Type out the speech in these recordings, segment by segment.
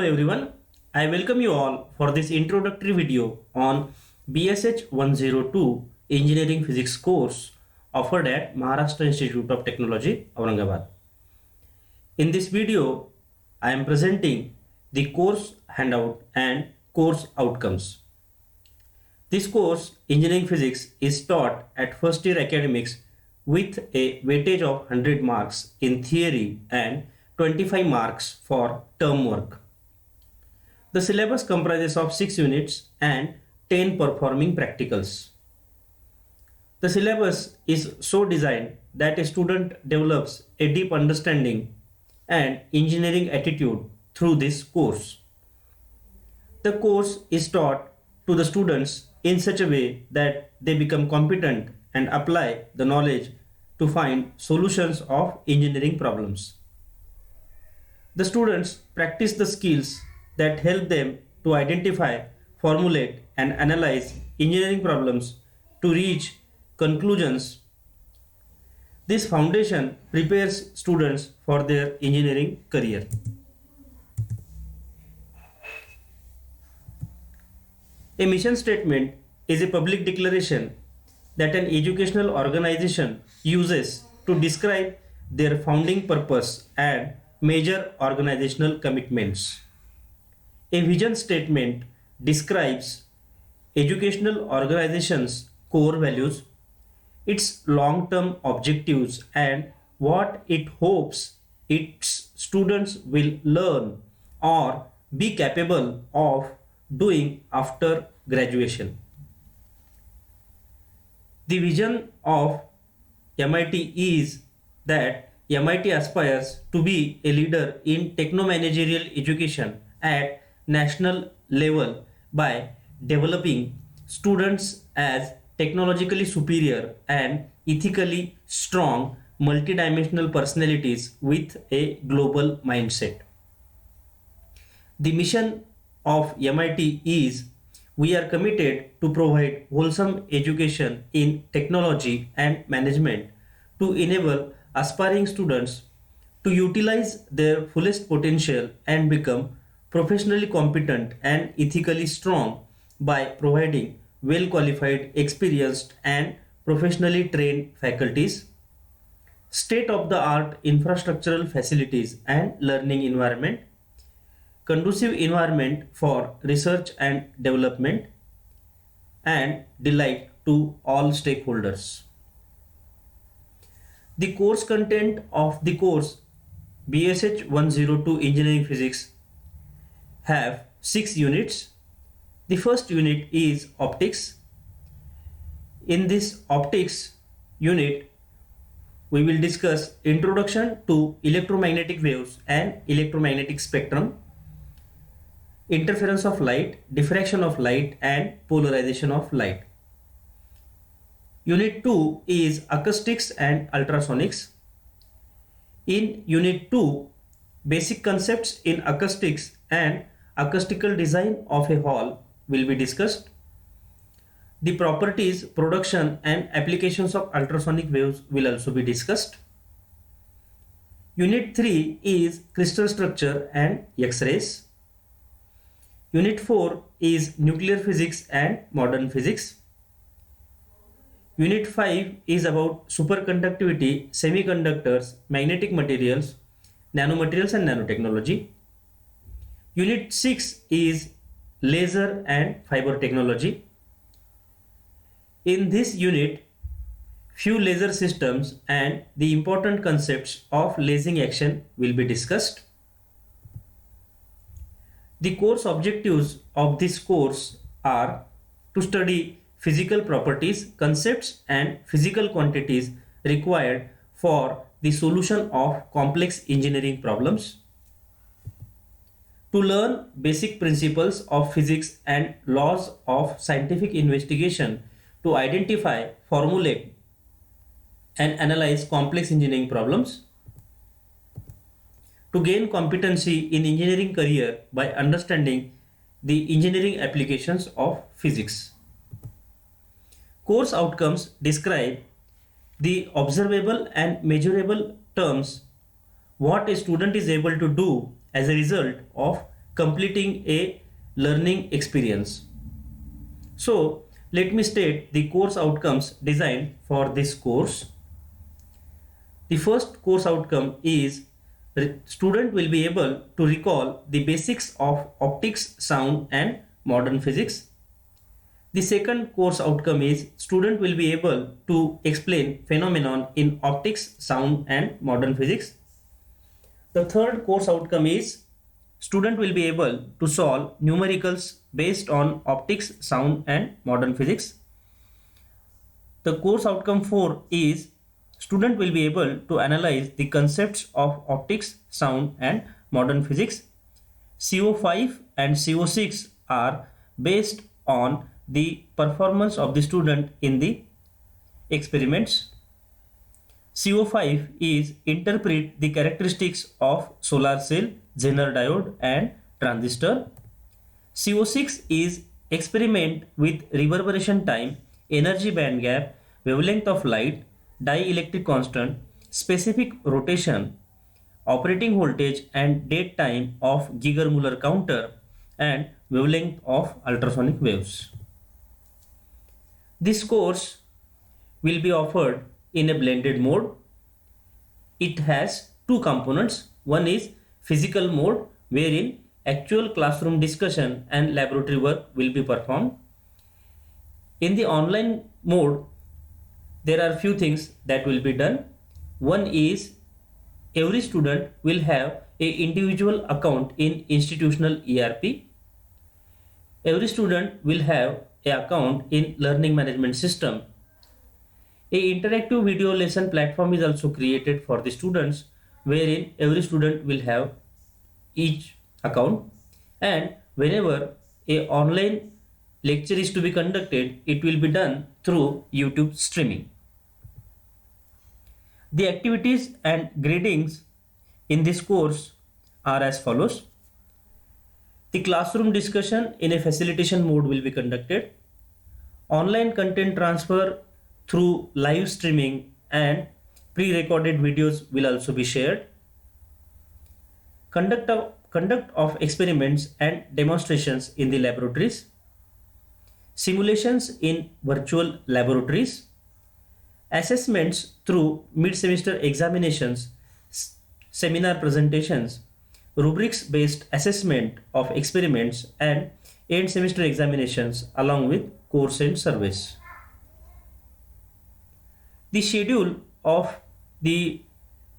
everyone, I welcome you all for this introductory video on BSH 102 Engineering Physics course offered at Maharashtra Institute of Technology, Aurangabad. In this video, I am presenting the course handout and course outcomes. This course, Engineering Physics, is taught at first year academics with a weightage of 100 marks in theory and 25 marks for term work. The syllabus comprises of 6 units and 10 performing practicals. The syllabus is so designed that a student develops a deep understanding and engineering attitude through this course. The course is taught to the students in such a way that they become competent and apply the knowledge to find solutions of engineering problems. The students practice the skills that help them to identify, formulate, and analyze engineering problems to reach conclusions. This foundation prepares students for their engineering career. A mission statement is a public declaration that an educational organization uses to describe their founding purpose and major organizational commitments. A vision statement describes educational organization's core values, its long-term objectives, and what it hopes its students will learn or be capable of doing after graduation. The vision of MIT is that MIT aspires to be a leader in techno-managerial education at national level by developing students as technologically superior and ethically strong multidimensional personalities with a global mindset. The mission of MIT is we are committed to provide wholesome education in technology and management to enable aspiring students to utilize their fullest potential and become professionally competent and ethically strong by providing well qualified, experienced, and professionally trained faculties, state of the art infrastructural facilities and learning environment, conducive environment for research and development, and delight to all stakeholders. The course content of the course BSH 102 Engineering Physics have 6 units. The first unit is optics. In this optics unit, we will discuss introduction to electromagnetic waves and electromagnetic spectrum, interference of light, diffraction of light, and polarization of light. Unit 2 is acoustics and ultrasonics. In Unit 2, basic concepts in acoustics and acoustical design of a hall will be discussed. The properties, production, and applications of ultrasonic waves will also be discussed. Unit 3 is crystal structure and X-rays. Unit 4 is nuclear physics and modern physics. Unit 5 is about superconductivity, semiconductors, magnetic materials, nanomaterials and nanotechnology. Unit 6 is laser and fiber technology. In this unit, few laser systems and the important concepts of lasing action will be discussed. The course objectives of this course are to study physical properties, concepts, and physical quantities required for the solution of complex engineering problems, to learn basic principles of physics and laws of scientific investigation to identify, formulate, and analyze complex engineering problems, to gain competency in engineering career by understanding the engineering applications of physics. Course outcomes describe the observable and measurable terms what a student is able to do as a result of completing a learning experience. So let me state the course outcomes designed for this course. The first course outcome is student will be able to recall the basics of optics, sound and modern physics. The second course outcome is student will be able to explain phenomenon in optics, sound and modern physics. The third course outcome is student will be able to solve numericals based on optics, sound and modern physics. The course outcome 4 is student will be able to analyze the concepts of optics, sound and modern physics. CO5 and CO6 are based on the performance of the student in the experiments. CO5 is interpret the characteristics of solar cell, Zener diode and transistor. CO6 is experiment with reverberation time, energy band gap, wavelength of light, dielectric constant, specific rotation, operating voltage and date time of Geiger-Müller counter and wavelength of ultrasonic waves. This course will be offered in a blended mode. It has two components. One is physical mode wherein actual classroom discussion and laboratory work will be performed. In the online mode, there are few things that will be done. One is every student will have a individual account in institutional ERP. Every student will have a account in learning management system. A interactive video lesson platform is also created for the students wherein every student will have each account, and whenever a online lecture is to be conducted, it will be done through YouTube streaming. The activities and gradings in this course are as follows. The classroom discussion in a facilitation mode will be conducted. Online content transfer through live streaming and pre-recorded videos will also be shared. Conduct of experiments and demonstrations in the laboratories. Simulations in virtual laboratories. Assessments through mid-semester examinations, seminar presentations, rubrics-based assessment of experiments and end semester examinations along with course end surveys. The schedule of the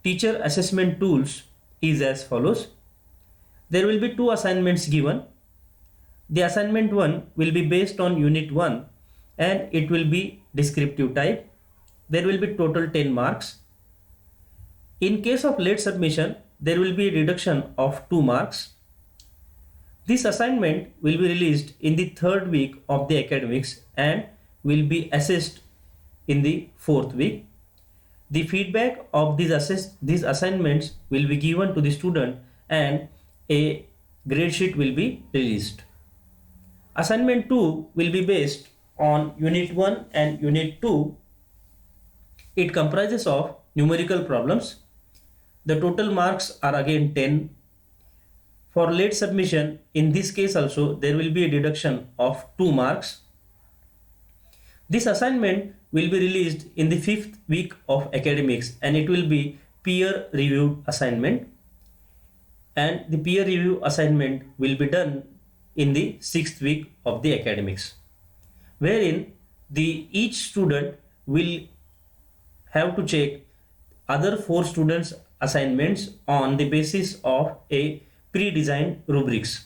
teacher assessment tools is as follows. There will be two assignments given. The assignment 1 will be based on unit 1 and it will be descriptive type. There will be total 10 marks. In case of late submission, there will be a reduction of 2 marks. This assignment will be released in the third week of the academics and will be assessed in the fourth week. The feedback of these assignments will be given to the student and a grade sheet will be released. Assignment 2 will be based on unit 1 and unit 2. It comprises of numerical problems. The total marks are again 10. For late submission, in this case also there will be a deduction of 2 marks. This assignment will be released in the 5th week of academics and it will be peer reviewed assignment, and the peer review assignment will be done in the 6th week of the academics, wherein each student will have to check other 4 students assignments on the basis of a pre-designed rubrics.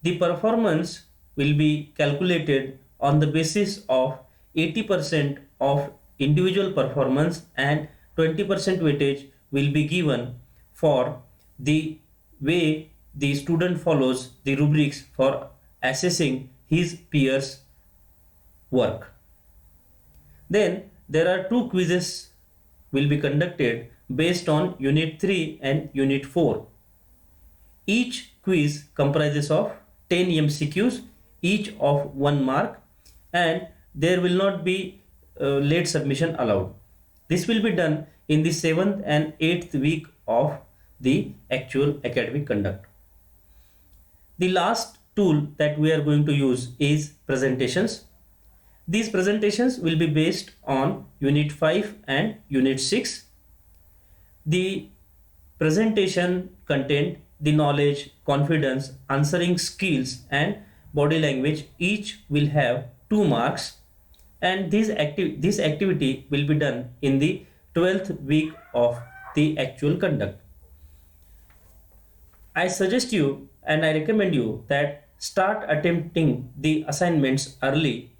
The performance will be calculated on the basis of 80% of individual performance and 20% weightage will be given for the way the student follows the rubrics for assessing his peers' work. Then there are 2 quizzes will be conducted based on unit 3 and unit 4. Each quiz comprises of 10 MCQs, each of 1 mark, and there will not be late submission allowed. This will be done in the 7th and 8th week of the actual academic conduct. The last tool that we are going to use is presentations. These presentations will be based on Unit 5 and Unit 6. The presentation content, the knowledge, confidence, answering skills and body language each will have 2 marks, and this activity will be done in the 12th week of the actual conduct. I suggest you and I recommend you that start attempting the assignments early,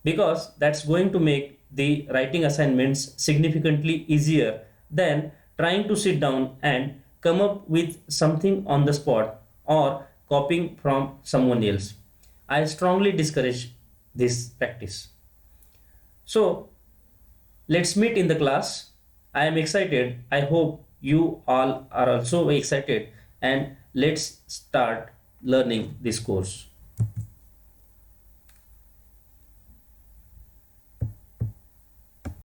because that's going to make the writing assignments significantly easier than trying to sit down and come up with something on the spot or copying from someone else. I strongly discourage this practice. So let's meet in the class. I am excited. I hope you all are also excited, and let's start learning this course.